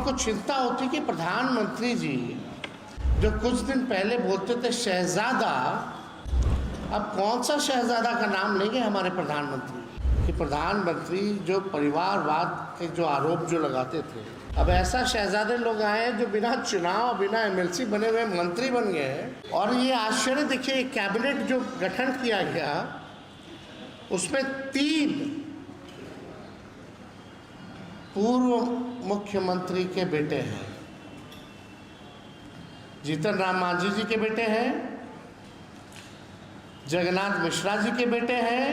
हमको चिंता होती कि प्रधानमंत्री जी जो कुछ दिन पहले बोलते थे शहजादा, अब कौन सा शहजादा का नाम लेंगे हमारे प्रधानमंत्री? कि प्रधानमंत्री जो परिवारवाद के जो आरोप जो लगाते थे, अब ऐसा शहजादे लोग आए हैं जो बिना चुनाव बिना एमएलसी बने हुए मंत्री बन गए। और ये आश्चर्य देखिए, कैबिनेट जो गठन किया गया उसमें 3 पूर्व मुख्यमंत्री के बेटे हैं। जीतन राम मांझी जी के बेटे हैं, जगन्नाथ मिश्रा जी के बेटे हैं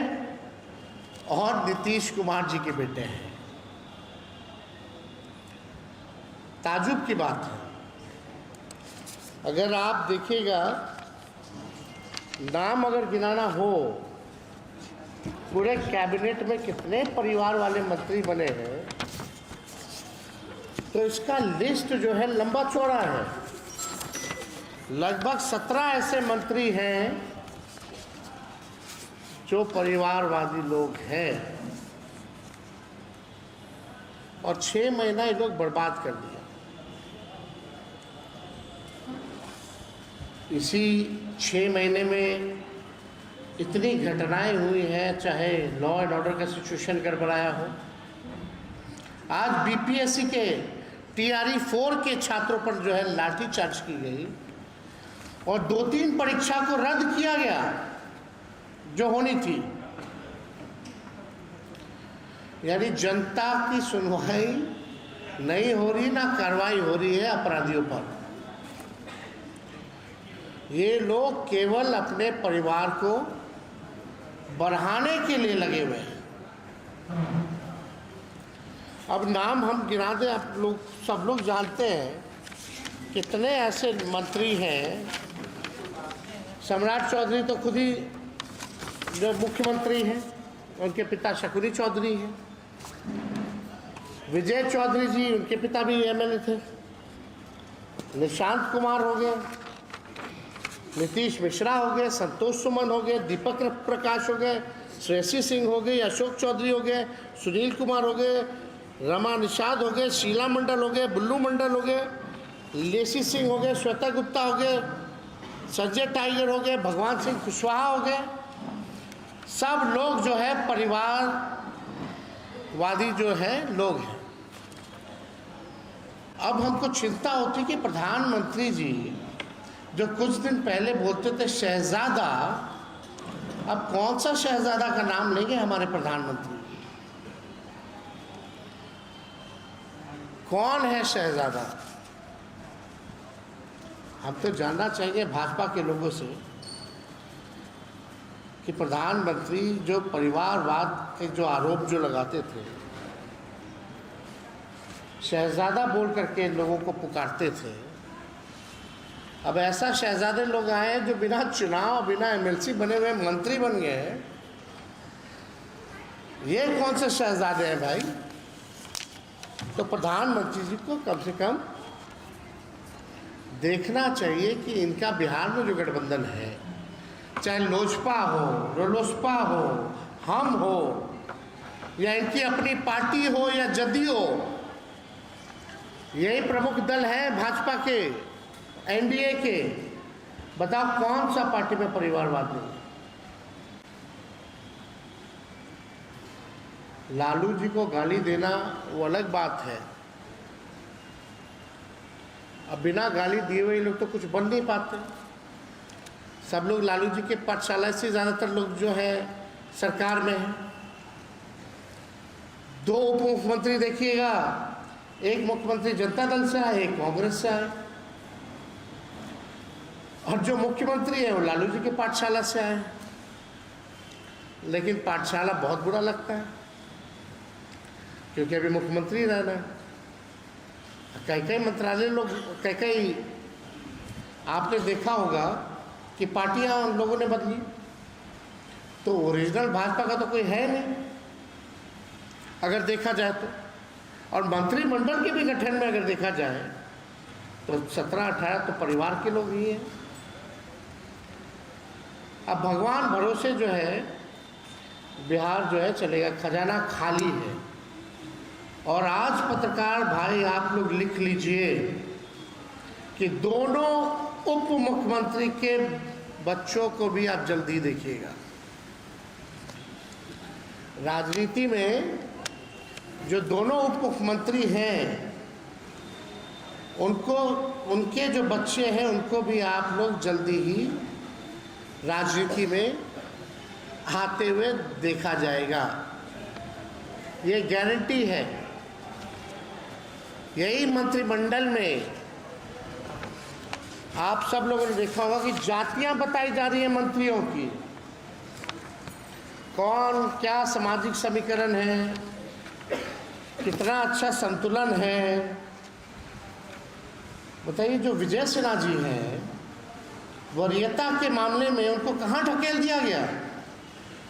और नीतीश कुमार जी के बेटे हैं। ताजुब की बात है, अगर आप देखिएगा नाम अगर गिनाना हो पूरे कैबिनेट में कितने परिवार वाले मंत्री बने हैं तो इसका लिस्ट जो है लंबा चौड़ा है। लगभग 17 ऐसे मंत्री हैं जो परिवारवादी लोग हैं और 6 महीना ये लोग बर्बाद कर दिया। इसी 6 महीने में इतनी घटनाएं हुई हैं, चाहे लॉ एंड ऑर्डर का सिचुएशन गड़बड़ाया हो। आज बीपीएससी के टीआरई 4 के छात्रों पर जो है लाठीचार्ज की गई और 2-3 परीक्षा को रद्द किया गया जो होनी थी। यानी जनता की सुनवाई नहीं हो रही, ना कार्रवाई हो रही है अपराधियों पर। ये लोग केवल अपने परिवार को बढ़ाने के लिए लगे हुए हैं। अब नाम हम गिना दें, आप लोग सब लोग जानते हैं कितने ऐसे मंत्री हैं। सम्राट चौधरी तो खुद ही जो मुख्यमंत्री हैं, उनके पिता शकुनी चौधरी हैं। विजय चौधरी जी, उनके पिता भी एमएलए थे। निशांत कुमार हो गए, नीतीश मिश्रा हो गए, संतोष सुमन हो गए, दीपक प्रकाश हो गए, श्रेयसी सिंह हो गई, अशोक चौधरी हो गए, सुनील कुमार हो गए, रमा निषाद हो गए, शीला मंडल हो गए, बुल्लू मंडल हो गए, लेसी सिंह हो गए, श्वेता गुप्ता हो गए, संजय टाइगर हो गए, भगवान सिंह कुशवाहा हो गए। सब लोग जो है परिवारवादी जो है लोग हैं। अब हमको चिंता होती कि प्रधानमंत्री जी जो कुछ दिन पहले बोलते थे शहजादा, अब कौन सा शहजादा का नाम लेंगे हमारे प्रधानमंत्री? कौन है शहजादा? हम तो जानना चाहिए भाजपा के लोगों से कि प्रधानमंत्री जो परिवारवाद के जो आरोप जो लगाते थे, शहजादा बोल करके लोगों को पुकारते थे, अब ऐसा शहजादे लोग आए हैं जो बिना चुनाव बिना एमएलसी बने हुए मंत्री बन गए। ये कौन से शहजादे हैं भाई? तो प्रधानमंत्री जी को कम से कम देखना चाहिए कि इनका बिहार में जो गठबंधन है, चाहे लोजपा हो, रालोसपा हो, हम हो, या इनकी अपनी पार्टी हो या जदयू हो, यही प्रमुख दल है भाजपा के, एनडीए के। बताओ कौन सा पार्टी में परिवारवाद नहीं? लालू जी को गाली देना वो अलग बात है। अब बिना गाली दिए हुए लोग तो कुछ बन नहीं पाते। सब लोग लालू जी के पाठशाला से ज़्यादातर लोग जो है सरकार में हैं। 2 उप मुख्यमंत्री देखिएगा, एक मुख्यमंत्री जनता दल से आए, एक कांग्रेस से आए, और जो मुख्यमंत्री है वो लालू जी के पाठशाला से आए। लेकिन पाठशाला बहुत बुरा लगता है क्योंकि अभी मुख्यमंत्री रहना है। कई मंत्रालय लोग, कई आपने देखा होगा कि पार्टियां उन लोगों ने बदली, तो ओरिजिनल भाजपा का तो कोई है नहीं अगर देखा जाए तो। और मंत्रिमंडल के भी गठन में अगर देखा जाए तो 17-18 तो परिवार के लोग ही हैं। अब भगवान भरोसे जो है बिहार जो है चलेगा, खजाना खाली है। और आज पत्रकार भाई आप लोग लिख लीजिए कि दोनों उप मुख्यमंत्री के बच्चों को भी आप जल्दी देखिएगा। राजनीति में जो दोनों उप मुख्यमंत्री हैं उनको, उनके जो बच्चे हैं उनको भी आप लोग जल्दी ही राजनीति में आते हुए देखा जाएगा, ये गारंटी है। यही मंत्रिमंडल में आप सब लोगों ने देखा होगा कि जातियां बताई जा रही हैं मंत्रियों की, कौन क्या सामाजिक समीकरण है, कितना अच्छा संतुलन है। बताइए, जो विजय सिन्हा जी हैं वरीयता के मामले में उनको कहाँ ढकेल दिया गया?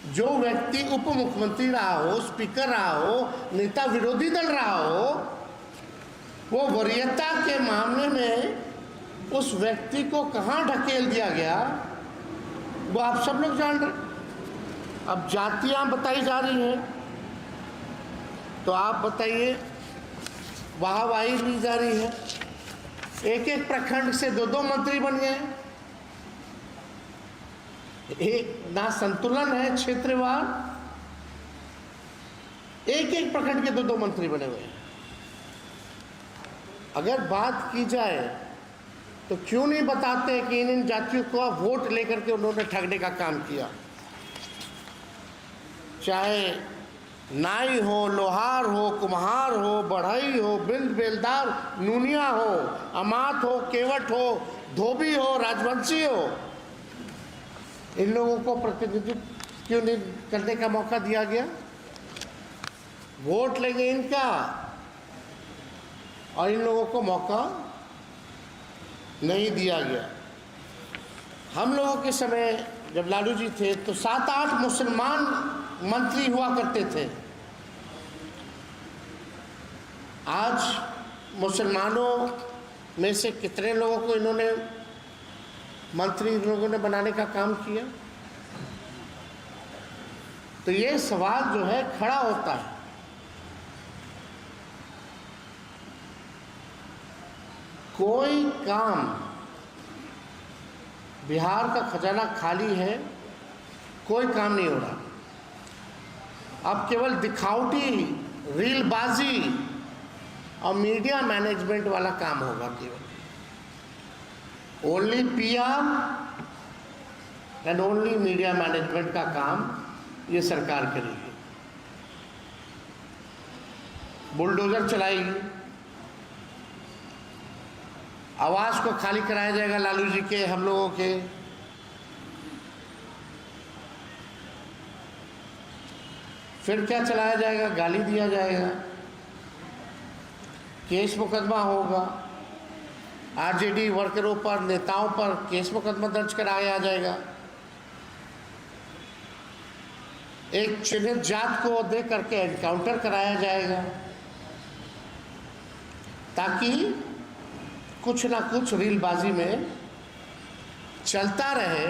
जो व्यक्ति उप मुख्यमंत्री रहा हो, स्पीकर रहा हो, नेता विरोधी दल रहा हो, वो वरीयता के मामले में उस व्यक्ति को कहाँ ढकेल दिया गया वो आप सब लोग जान रहे। अब जातियां बताई जा रही हैं तो आप बताइए, वाहवाही ली जा रही है। एक एक प्रखंड से दो दो मंत्री बन गए, एक ना संतुलन है क्षेत्रवार, एक एक प्रखंड के दो दो मंत्री बने हुए हैं। अगर बात की जाए तो क्यों नहीं बताते कि इन जातियों को वोट लेकर के उन्होंने ठगने का काम किया? चाहे नाई हो, लोहार हो, कुम्हार हो, बढ़ई हो, बिंद बेलदार, नूनिया हो, अमात हो, केवट हो, धोबी हो, राजवंशी हो, इन लोगों को प्रतिनिधित्व क्यों नहीं करने का मौका दिया गया? वोट लेंगे इनका और इन लोगों को मौका नहीं दिया गया। हम लोगों के समय जब लालू जी थे तो 7-8 मुसलमान मंत्री हुआ करते थे। आज मुसलमानों में से कितने लोगों को इन्होंने मंत्री इन लोगों ने बनाने का काम किया? तो ये सवाल जो है खड़ा होता है। कोई काम, बिहार का खजाना खाली है, कोई काम नहीं हो रहा। अब केवल दिखावटी, रीलबाजी और मीडिया मैनेजमेंट वाला काम होगा। केवल only PR and only media management का काम ये सरकार करेगी। बुलडोजर चलाएगी, आवास को खाली कराया जाएगा लालू जी के, हम लोगों के। फिर क्या चलाया जाएगा? गाली दिया जाएगा, केस मुकदमा होगा, आरजेडी वर्करों पर, नेताओं पर केस मुकदमा दर्ज कराया जाएगा। एक चिन्हित जात को दे करके एनकाउंटर कराया जाएगा ताकि कुछ ना कुछ रीलबाजी में चलता रहे।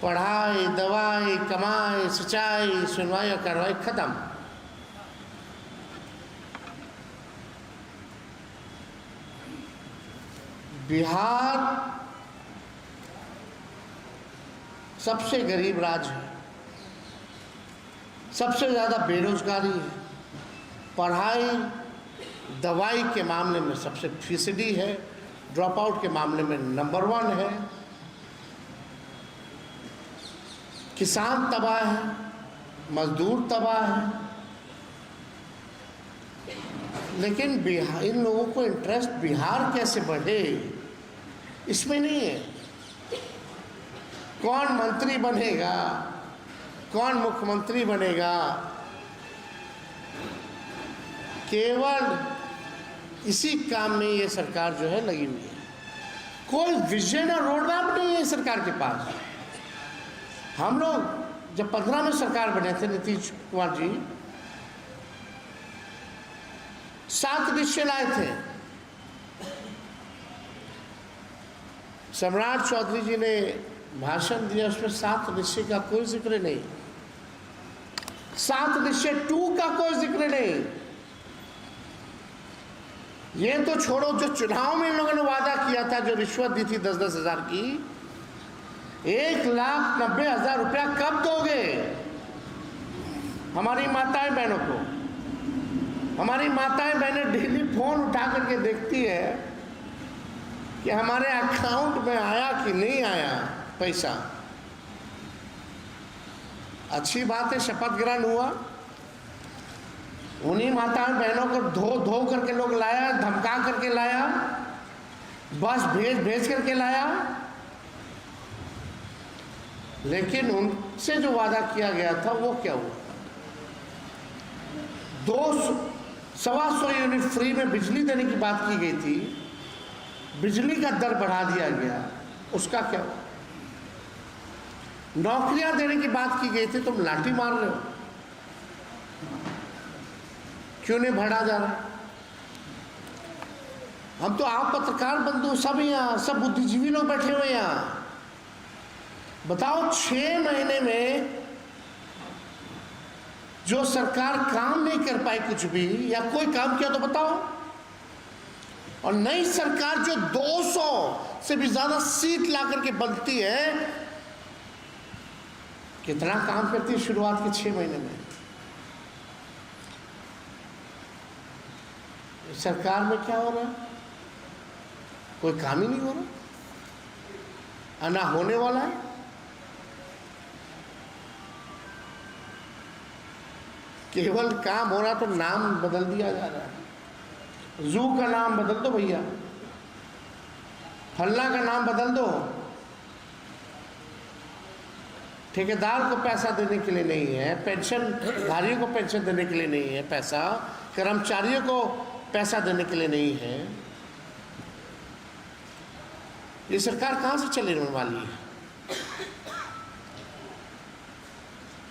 पढ़ाई, दवाई, कमाई, सिंचाई, सुनवाई और कार्रवाई खत्म। बिहार सबसे गरीब राज्य है, सबसे ज़्यादा बेरोजगारी है, पढ़ाई दवाई के मामले में सबसे फीसदी है, ड्रॉप आउट के मामले में नंबर 1 है, किसान तबाह है, मजदूर तबाह है। लेकिन बिहार, इन लोगों को इंटरेस्ट बिहार कैसे बढ़े इसमें नहीं है। कौन मंत्री बनेगा, कौन मुख्यमंत्री बनेगा, केवल इसी काम में ये सरकार जो है लगी हुई है। कोई विजन और रोड मैप नहीं है सरकार के पास। हम लोग जब 15 में सरकार बने थे, नीतीश कुमार जी 7 निश्चय लाए थे। सम्राट चौधरी जी ने भाषण दिया, उसमें 7 निश्चय का कोई जिक्र नहीं। 7 निश्चय 2 का कोई जिक्र नहीं। ये तो छोड़ो, जो चुनाव में इन लोगों ने वादा किया था, जो रिश्वत दी थी 10-10 हज़ार की, 1,90,000 रुपया कब दोगे हमारी माताएं बहनों को? हमारी माताएं बहनें डेली फोन उठा करके देखती है कि हमारे अकाउंट में आया कि नहीं आया पैसा। अच्छी बात है, शपथ ग्रहण हुआ, उन्हीं माताओं बहनों को धो करके लोग लाया, धमका करके लाया, बस भेज करके लाया। लेकिन उनसे जो वादा किया गया था वो क्या हुआ? 200-125 यूनिट फ्री में बिजली देने की बात की गई थी, बिजली का दर बढ़ा दिया गया, उसका क्या हुआ? नौकरियां देने की बात की गई थी, तुम लाठी मार रहे हो, क्यों नहीं बढ़ा जा रहा? हम तो आप पत्रकार बंधु सब यहाँ, सब बुद्धिजीवी लोग बैठे हुए यहाँ, बताओ 6 महीने में जो सरकार काम नहीं कर पाई कुछ भी, या कोई काम किया तो बताओ। और नई सरकार जो 200 से भी ज्यादा सीट ला करके बनती है, कितना काम करती है शुरुआत के 6 महीने में? सरकार में क्या हो रहा है? कोई काम ही नहीं हो रहा, ना होने वाला है। केवल काम हो रहा तो नाम बदल दिया जा रहा है। जू का नाम बदल दो भैया, फल्ला का नाम बदल दो। ठेकेदार को पैसा देने के लिए नहीं है, पेंशनधारियों को पेंशन देने के लिए नहीं है पैसा, कर्मचारियों को पैसा देने के लिए नहीं है। ये सरकार कहाँ से चलने वाली है?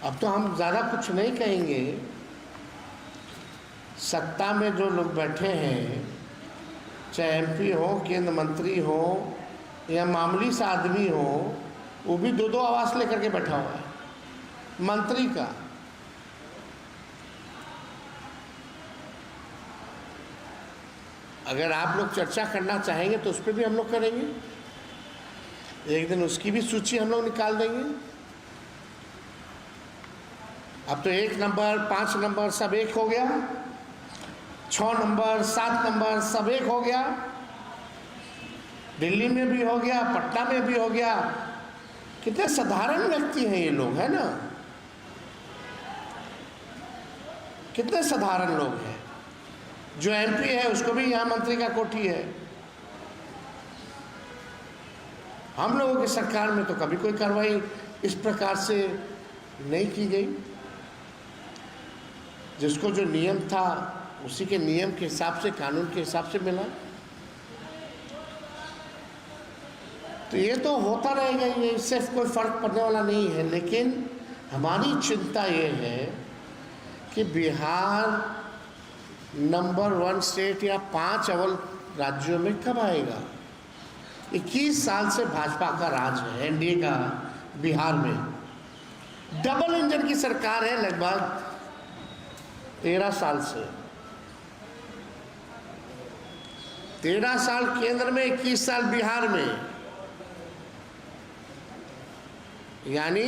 अब तो हम ज़्यादा कुछ नहीं कहेंगे। सत्ता में जो लोग बैठे हैं, चाहे एमपी हो, केंद्र मंत्री हो, या मामूली सा आदमी हो, वो भी 2-2 आवास लेकर के बैठा हुआ है मंत्री का। अगर आप लोग चर्चा करना चाहेंगे तो उस पर भी हम लोग करेंगे, एक दिन उसकी भी सूची हम लोग निकाल देंगे। अब तो 1 नंबर, 5 नंबर सब एक हो गया, 6 नंबर, 7 नंबर सब एक हो गया, दिल्ली में भी हो गया, पटना में भी हो गया। कितने साधारण व्यक्ति हैं ये लोग, है ना? कितने साधारण लोग हैं। जो एमपी है उसको भी यहाँ मंत्री का कोठी है। हम लोगों की सरकार में तो कभी कोई कार्रवाई इस प्रकार से नहीं की गई। जिसको जो नियम था उसी के नियम के हिसाब से, कानून के हिसाब से मिला। तो ये तो होता रहेगा, ये इससे कोई फर्क पड़ने वाला नहीं है। लेकिन हमारी चिंता ये है कि बिहार नंबर 1 स्टेट या 5 अव्वल राज्यों में कब आएगा? 21 साल से भाजपा का राज है, एनडीए का बिहार में। डबल इंजन की सरकार है लगभग 13 साल से। 13 साल केंद्र में, 21 साल बिहार में। यानी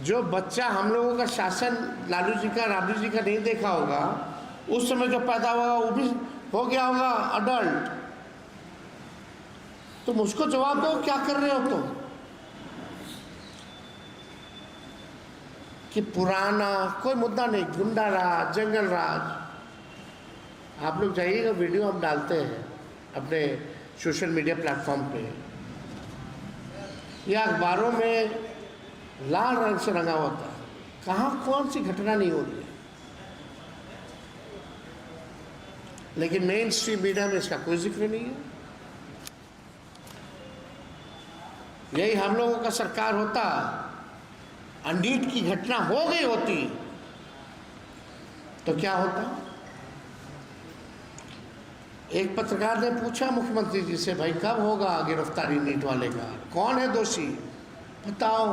जो बच्चा हम लोगों का शासन लालू जी का, राबड़ी जी का नहीं देखा होगा, उस समय जो पैदा हुआ वो भी हो गया होगा अडल्ट। तुम उसको जवाब दो, क्या कर रहे हो तुम? कि पुराना कोई मुद्दा नहीं, गुंडा राज, जंगल राज। आप लोग जाइएगा, वीडियो हम डालते हैं अपने सोशल मीडिया प्लेटफॉर्म पे, या अखबारों में लाल रंग से रंगा होता है। कहाँ कौन सी घटना नहीं हो रही है, लेकिन मेन स्ट्रीम मीडिया में इसका कोई जिक्र नहीं है। यही हम लोगों का सरकार होता, अनडीट की घटना हो गई होती तो क्या होता? एक पत्रकार ने पूछा मुख्यमंत्री जी से, भाई कब होगा गिरफ्तारी नीट वाले का, कौन है दोषी, बताओ।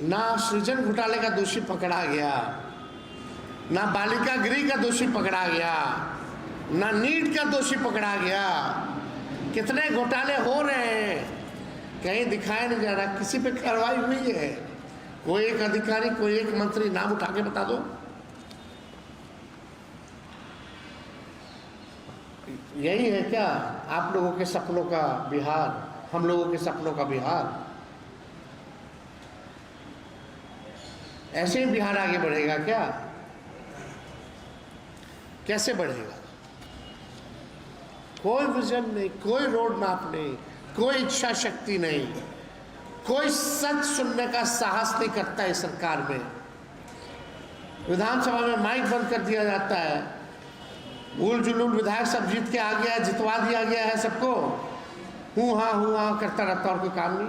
ना सृजन घोटाले का दोषी पकड़ा गया, ना बालिका गृह का दोषी पकड़ा गया, ना नीट का दोषी पकड़ा गया। कितने घोटाले हो रहे हैं, कहीं दिखाया नहीं जा रहा, किसी पे कार्रवाई हुई है? कोई एक अधिकारी, कोई एक मंत्री नाम उठा के बता दो। यही है क्या आप लोगों के सपनों का बिहार, हम लोगों के सपनों का बिहार? ऐसे ही बिहार आगे बढ़ेगा क्या? कैसे बढ़ेगा? कोई विजन नहीं, कोई रोड मैप नहीं, कोई इच्छा शक्ति नहीं, कोई सच सुनने का साहस नहीं करता है सरकार में। विधानसभा में माइक बंद कर दिया जाता है, उल जुलूल विधायक सब जीत के आ गया, जितवा दिया गया है सबको, हूँ हाँ करता रहता और कोई काम नहीं।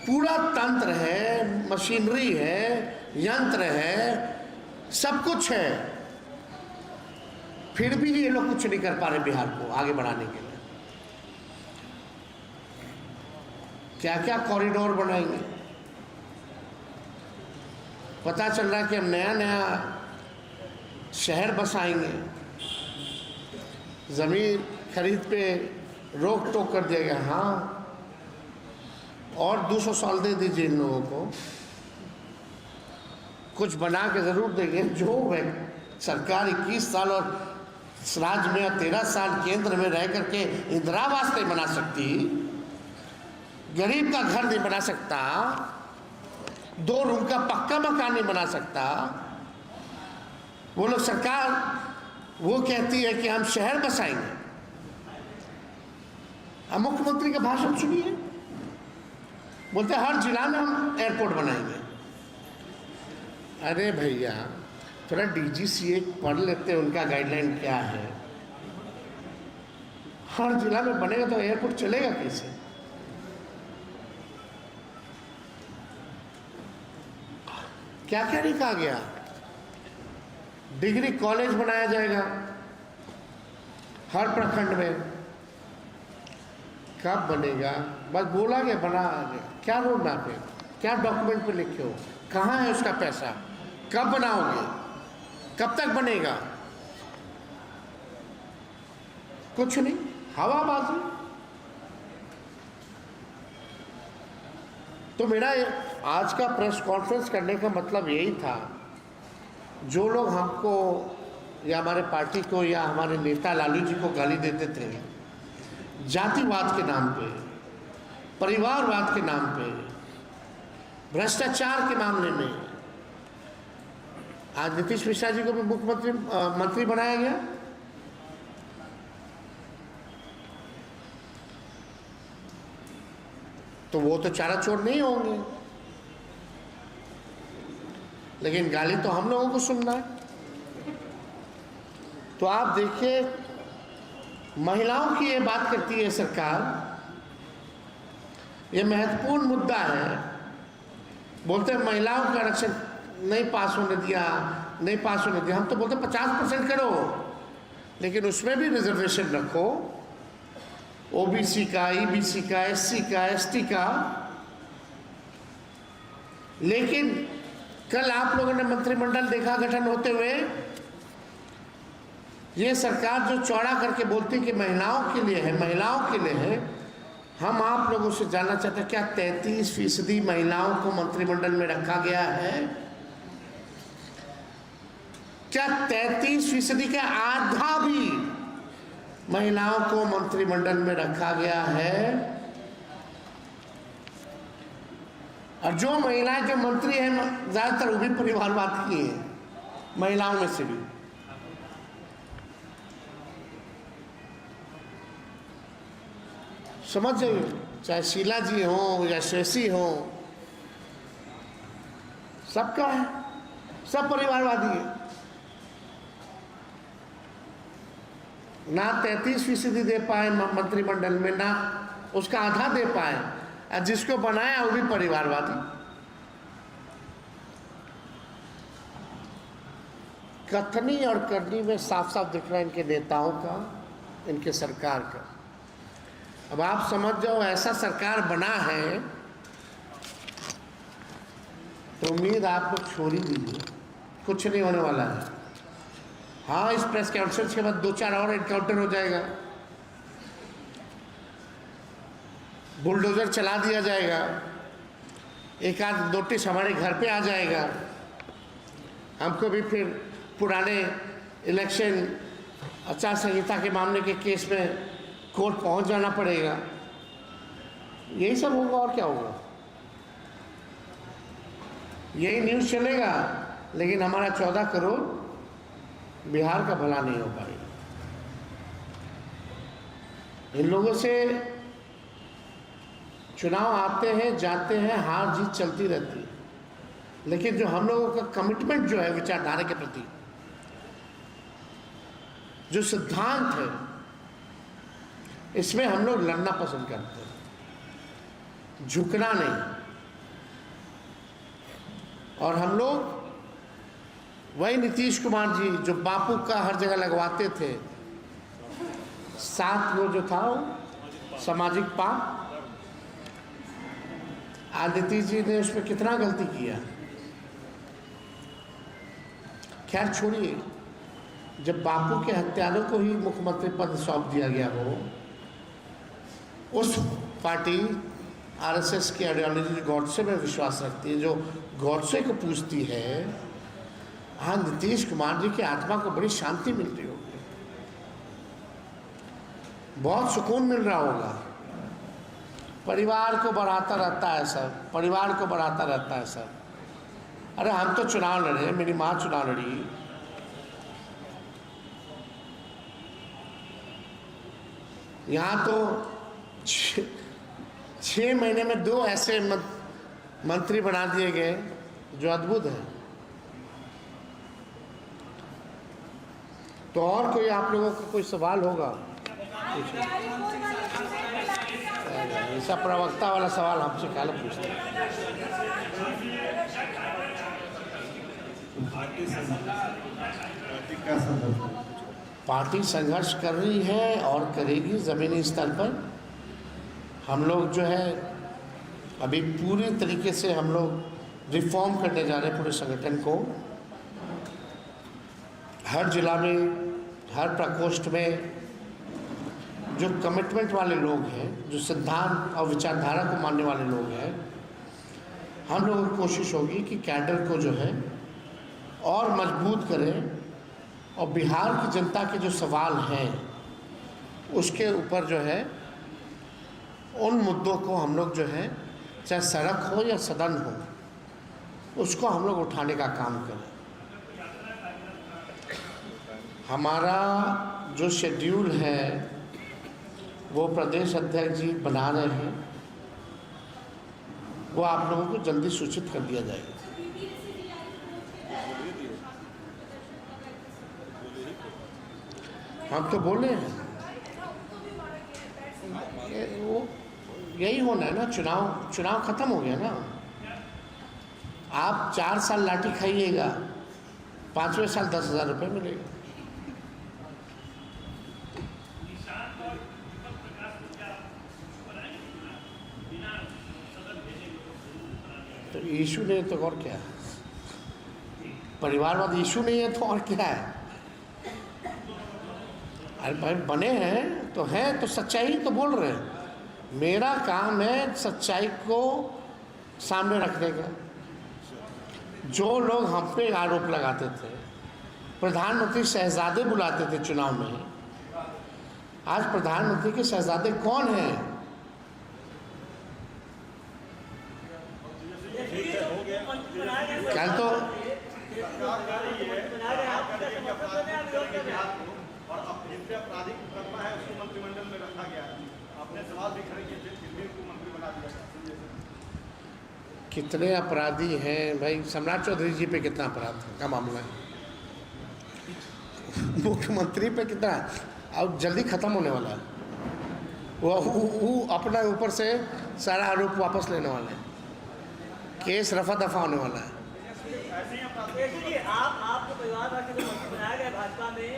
पूरा तंत्र है, मशीनरी है, यंत्र है, सब कुछ है, फिर भी ये लोग कुछ नहीं कर पा रहे बिहार को आगे बढ़ाने के लिए। क्या क्या कॉरिडोर बनाएंगे? पता चल रहा है कि हम नया नया शहर बसाएंगे, जमीन खरीद पे रोक टोक कर दिया गया। हाँ, और 200 साल दे दीजिए इन लोगों को, कुछ बना के जरूर देंगे। जो है सरकार 21 साल और राज्य में 13 साल केंद्र में रह करके इंदिरा आवास नहीं बना सकती, गरीब का घर नहीं बना सकता, 2 रूम का पक्का मकान नहीं बना सकता। वो लोग सरकार वो कहती है कि हम शहर बसाएंगे। अब मुख्यमंत्री का भाषण सुनिए, बोलते हर जिला में हम एयरपोर्ट बनाएंगे। अरे भैया, थोड़ा डीजीसीए पढ़ लेते हैं, उनका गाइडलाइन क्या है। हर जिला में बनेगा तो एयरपोर्ट चलेगा कैसे? क्या क्या नहीं कहा गया? डिग्री कॉलेज बनाया जाएगा हर प्रखंड में। कब बनेगा? बस बोला गया, बना गया। क्या रोड मैप है? क्या डॉक्यूमेंट पे लिखे हो? कहाँ है उसका पैसा? कब बनाओगे? कब तक बनेगा? कुछ नहीं, हवाबाजी। तो मेरा आज का प्रेस कॉन्फ्रेंस करने का मतलब यही था, जो लोग हमको या हमारे पार्टी को या हमारे नेता लालू जी को गाली देते थे जातिवाद के नाम पे, परिवारवाद के नाम पे, भ्रष्टाचार के मामले में, आज नीतीश मिश्रा जी को भी मुख्यमंत्री मंत्री बनाया गया। तो वो तो चाराचोर नहीं होंगे, लेकिन गाली तो हम लोगों को सुनना है। तो आप देखिए, महिलाओं की ये बात करती है सरकार, ये महत्वपूर्ण मुद्दा है। बोलते हैं महिलाओं का आरक्षण नहीं पास होने दिया, नहीं पास होने दिया। हम तो बोलते 50% करो, लेकिन उसमें भी रिजर्वेशन रखो, ओबीसी का, ईबीसी का, एससी का, एसटी का। लेकिन कल आप लोगों ने मंत्रिमंडल देखा गठन होते हुए, ये सरकार जो चौड़ा करके बोलती है कि महिलाओं के लिए है, महिलाओं के लिए है। हम आप लोगों से जानना चाहते हैं, क्या 33% महिलाओं को मंत्रिमंडल में रखा गया है? क्या 33% के आधा भी महिलाओं को मंत्रिमंडल में रखा गया है? और जो महिलाएं जो मंत्री हैं, ज्यादातर वो भी परिवारवाद की हैं, महिलाओं में से भी। समझ जाइए, चाहे शीला जी हो या शेषी हो, सबका है, सब परिवारवादी है। ना 33% दे पाए मंत्रिमंडल में, ना उसका आधा दे पाए, और जिसको बनाया वो भी परिवारवादी। कथनी और करनी में साफ साफ दिख रहा है इनके नेताओं का, इनके सरकार का। अब आप समझ जाओ, ऐसा सरकार बना है तो उम्मीद आप लोग छोड़ ही दीजिए, कुछ नहीं होने वाला है। हाँ, इस प्रेस कॉन्फ्रेंस के बाद 2-4 और एनकाउंटर हो जाएगा, बुलडोजर चला दिया जाएगा, एक आध नोटिस हमारे घर पे आ जाएगा, हमको भी फिर पुराने इलेक्शन आचार संहिता के मामले के केस में कोर्ट पहुंच जाना पड़ेगा। यही सब होगा और क्या होगा, यही न्यूज़ चलेगा, लेकिन हमारा 14 करोड़ बिहार का भला नहीं हो पाएगा। इन लोगों से चुनाव आते हैं जाते हैं, हार जीत चलती रहती है, लेकिन जो हम लोगों का कमिटमेंट जो है विचारधारा के प्रति, जो सिद्धांत है, इसमें हम लोग लड़ना पसंद करते हैं, झुकना नहीं। और हम लोग वही नीतीश कुमार जी जो बापू का हर जगह लगवाते थे, 7 वो जो था वो सामाजिक पाप, आज नीतीश जी ने उसमें कितना गलती किया। खैर छोड़िए, जब बापू के हत्यारों को ही मुख्यमंत्री पद सौंप दिया गया हो, उस पार्टी आरएसएस की आइडियोलॉजी गॉडसे में विश्वास रखती है, जो गॉडसे को पूछती है, हाँ नीतीश कुमार जी की आत्मा को बड़ी शांति मिल रही होगी, बहुत सुकून मिल रहा होगा। परिवार को बढ़ाता रहता है सर, परिवार को बढ़ाता रहता है सर। अरे हम तो चुनाव लड़े, मेरी माँ चुनाव लड़ी, यहाँ तो 6 महीने में 2 ऐसे मंत्री बना दिए गए जो अद्भुत है। तो और कोई आप लोगों का कोई सवाल होगा? ऐसा प्रवक्ता वाला सवाल हमसे क्या पूछते हैं? पार्टी संघर्ष कर रही है और करेगी ज़मीनी स्तर पर। हम लोग जो है अभी पूरी तरीके से हम लोग रिफॉर्म करने जा रहे हैं पूरे संगठन को। हर जिला में, हर प्रकोष्ठ में जो कमिटमेंट वाले लोग हैं, जो सिद्धांत और विचारधारा को मानने वाले लोग हैं, हम लोगों की कोशिश होगी कि कैडर को जो है और मजबूत करें और बिहार की जनता के जो सवाल हैं उसके ऊपर जो है उन मुद्दों को हम लोग जो है, चाहे सड़क हो या सदन हो, उसको हम लोग उठाने का काम करें। हमारा जो शेड्यूल है वो प्रदेश अध्यक्ष जी बना रहे हैं, वो आप लोगों को जल्दी सूचित कर दिया जाएगा। हम तो बोले हैं, वो यही होना है ना, चुनाव खत्म हो गया ना। आप 4 साल लाठी खाइएगा, 5वें साल 10,000 रुपये मिलेगा। तो इशू नहीं है तो और क्या है? परिवारवाद इशू नहीं है तो और क्या है? अरे भाई बने हैं तो हैं, तो सच्चाई तो बोल रहे हैं। मेरा काम है सच्चाई को सामने रखने का। जो लोग हम पे आरोप लगाते थे, प्रधानमंत्री शहजादे बुलाते थे चुनाव में, आज प्रधानमंत्री के शहजादे कौन हैं? कल तो आपराधिक मुकदमा है उसको मंत्रिमंडल में रखा गया। आपने सवाल भी खड़े किए थे, फिर भी उनको मंत्री बना दिया। कितने अपराधी हैं भाई? सम्राट चौधरी जी पे कितना अपराध का मामला है, मुख्यमंत्री पे कितना, अब जल्दी खत्म होने वाला है। वो अपना ऊपर से सारा आरोप वापस लेने वाले हैं, केस रफा दफा होने वाला है। आपको परिवारवाद के मंत्री बनाया गया भाजपा में,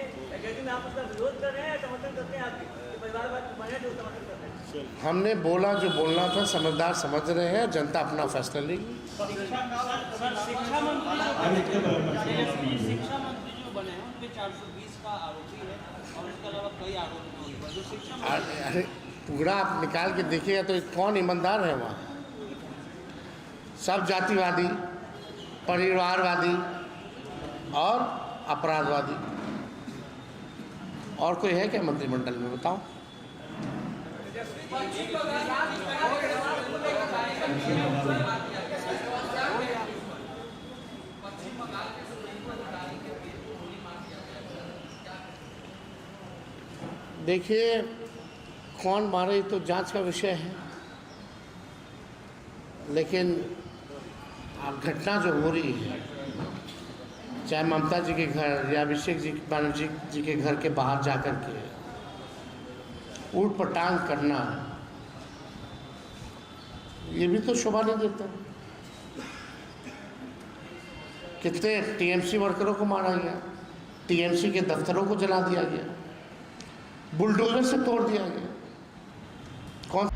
आप उसका विरोध कर रहे हैं, समर्थन करते हैं? आपके परिवारवाद बने जो समर्थन करते हैं? हमने बोला जो बोलना था, समझदार समझ रहे हैं, जनता अपना फैसला लेगी। शिक्षा मंत्री जो बने हैं उनपे 420 का आरोपी है और उसके अलावा कई आरोप हैं उन पर। जो शिक्षा अरे पूरा आप निकाल के देखिएगा तो कौन ईमानदार है वहाँ? सब जातिवादी, परिवारवादी और अपराधवादी। और कोई है क्या मंत्रिमंडल में, बताओ? देखिए, कौन मारे तो जांच का विषय है, लेकिन अब घटना जो हो रही है, चाहे ममता जी के घर या अभिषेक जी बनर्जी जी के घर के बाहर जाकर के ऊट पटांग करना, ये भी तो शोभा नहीं देता। कितने टीएमसी वर्करों को मारा गया, टीएमसी के दफ्तरों को जला दिया गया, बुलडोजर से तोड़ दिया गया। कौन